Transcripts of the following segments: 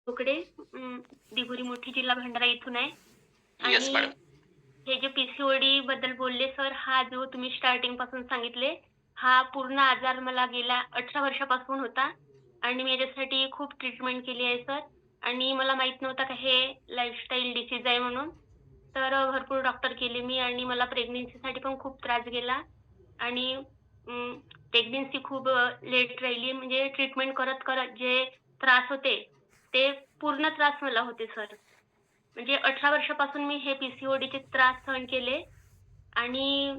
तुकडे दिघोरी मोठी जिल्हा भंडारा इथून आहे. येस आणि मॅडम. हे जे पी-सी-ओ-डी बद्दल बोलले सर, हा जो तुम्ही स्टार्टिंगपासून सांगितले, हा पूर्ण आजार मला गेल्या 18 वर्षापासून होता आणि मी याच्यासाठी खूप ट्रीटमेंट केली आहे सर. आणि मला माहीत नव्हतं का हे लाईफस्टाईल डिसीज आहे म्हणून. तर भरपूर डॉक्टर केले मी आणि मला प्रेग्नन्सीसाठी पण खूप त्रास गेला आणि प्रेग्नन्सी खूप लेट राहिली. म्हणजे ट्रीटमेंट करत-करत जे त्रास होते, ते पूर्ण त्रास मला होते सर. म्हणजे 18 वर्षापासून मी हे पी-सी-ओ-डीचे त्रास सहन केले आणि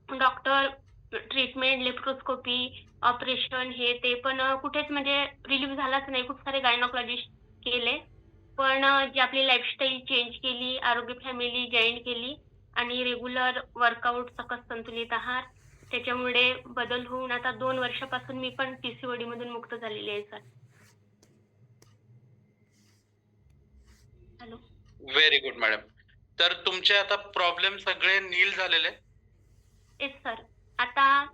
डॉक्टर, ट्रीटमेंट, लेप्रोस्कोपी, ऑपरेशन हे ते पण कुठेच म्हणजे रिलीफ झालाच नाही. खूप सारे गायनोकॉलॉजिस्ट केले. पण जी आपली लाईफस्टाईल चेंज केली, आरोग्य फॅमिली जॉइन केली आणि रेग्युलर वर्कआउट, सकस संतुलित आहार, त्याच्यामुळे बदल होऊन आता 2 वर्षापासून मी पण पी-सी-ओ-डीमधून मुक्त झालेली आहे sir. Hello. Very good madam. तर तुमचे आता प्रॉब्लेम सगळे नील झालेले? Yes sir. आता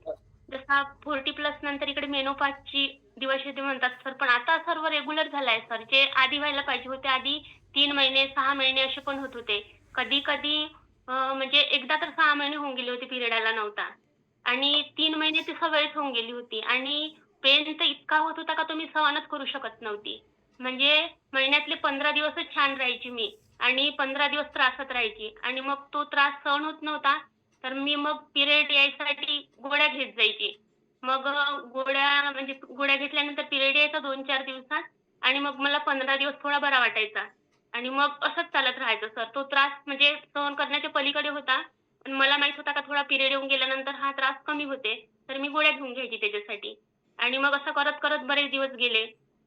जसा 40 प्लस नंतर इकडे मेनोपाजची दिवस येते म्हणतात सर, पण आता सर्व रेग्युलर झालं सर. जे आधी व्हायला पाहिजे होते, आधी 3 महिने, 6 महिने असे पण होत होते. कधी-कधी म्हणजे एकदा तर 6 महिने होऊन गेले होते पिरियड आला नव्हता आणि 3 महिने ती सवयच होऊन गेली होती आणि पेन तर इतका होत होता का तो मी सहनच करू शकत नव्हती. म्हणजे महिन्यातले 15 दिवसच छान राहायची मी आणि 15 दिवस त्रासात राहायची आणि मग तो त्रास सहन होत नव्हता, तर मी मग पिरियड यायसाठी गोळ्या घेत जायची. मग गोळ्या म्हणजे गोळ्या घेतल्यानंतर पिरियड यायचा 2-4 दिवसात आणि मग मला 15 दिवस थोडा बरा वाटायचा आणि मग असंच चालत राहायचं सर. तो त्रास म्हणजे सहन करण्याच्या पलीकडे होता. पण मला माहीत होता का थोडा पिरियड येऊन गेल्यानंतर हा त्रास कमी होते, तर मी गोळ्या घेऊन घ्यायची त्याच्यासाठी. आणि मग असं करत-करत बरेच दिवस गेले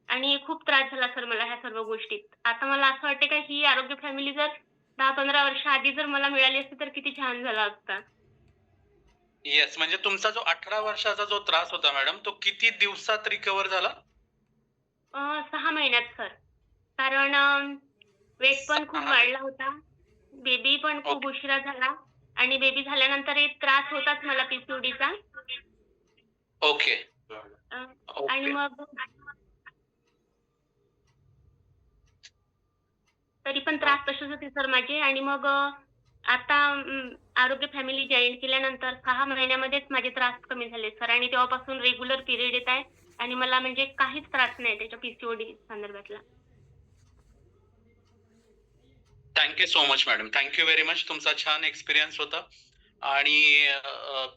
आणि खूप त्रास झाला सर मला ह्या सर्व गोष्टीत. आता मला असं वाटते का ही आरोग्य फॅमिली जर 10-15 वर्ष आधी जर मला मिळाली असती, तर किती छान झाला असता. येस, म्हणजे तुमचा जो 18 वर्षाचा जो त्रास होता मॅडम, तो किती दिवसात रिकव्हर झाला? 6 महिन्यात सर. कारण वेट पण खूप 6 महिने. वाढला होता. बेबी पण खूप ओके. उशिरा झाला आणि बेबी झाल्यानंतरही त्रास होताच मला पी-सी-ओ-डीचा. ओके. अ, आणि ओके. मग तरी पण त्रास तसेच होते सर माझे आणि मग आता आरोग्य फॅमिली जॉइन केल्यानंतर 6 महिन्यामध्येच माझे त्रास कमी झाले सर आणि तेव्हापासून रेग्युलर पिरियड येत आहे आणि मला म्हणजे काहीच त्रास नाही त्याच्या पी-सी-ओ-डी संदर्भातला. Thank you so much madam. Thank you very much. तुमचा छान एक्सपिरियन्स होता आणि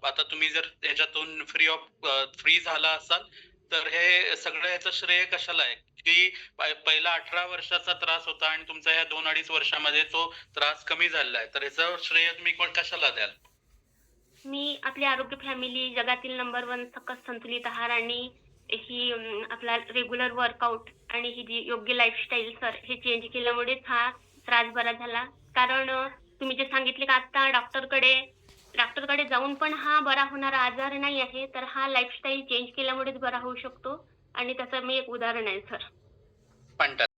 आता तुम्ही जर ह्याच्यातून फ्री झाला असाल, तर हे सगळं ह्याचं श्रेय कशाला आहे, की पहिला 18 वर्षाचा त्रास होता आणि तुमचा ह्या 2-2.5 वर्षामध्ये तो त्रास कमी झालेला आहे. तर ह्याचं श्रेय तुम्ही कशाला द्याल? मी आपली आरोग्य फॅमिली, जगातील नंबर 1 सकस संतुलित आहार आणि ही आपला रेग्युलर वर्कआउट आणि ही जी योग्य लाईफस्टाईल सर, हे चेंज केल्यामुळेच हा त्रास बरा झाला. कारण तुम्ही जे सांगितले की आता डॉक्टरकडे डॉक्टरकडे जाऊन पण हा बरा होणारा आजार नाही आहे, तर हा लाईफस्टाईल चेंज केल्यामुळेच बरा होऊ शकतो आणि त्याचं मी एक उदाहरण आहे सर. फंटास्टिक.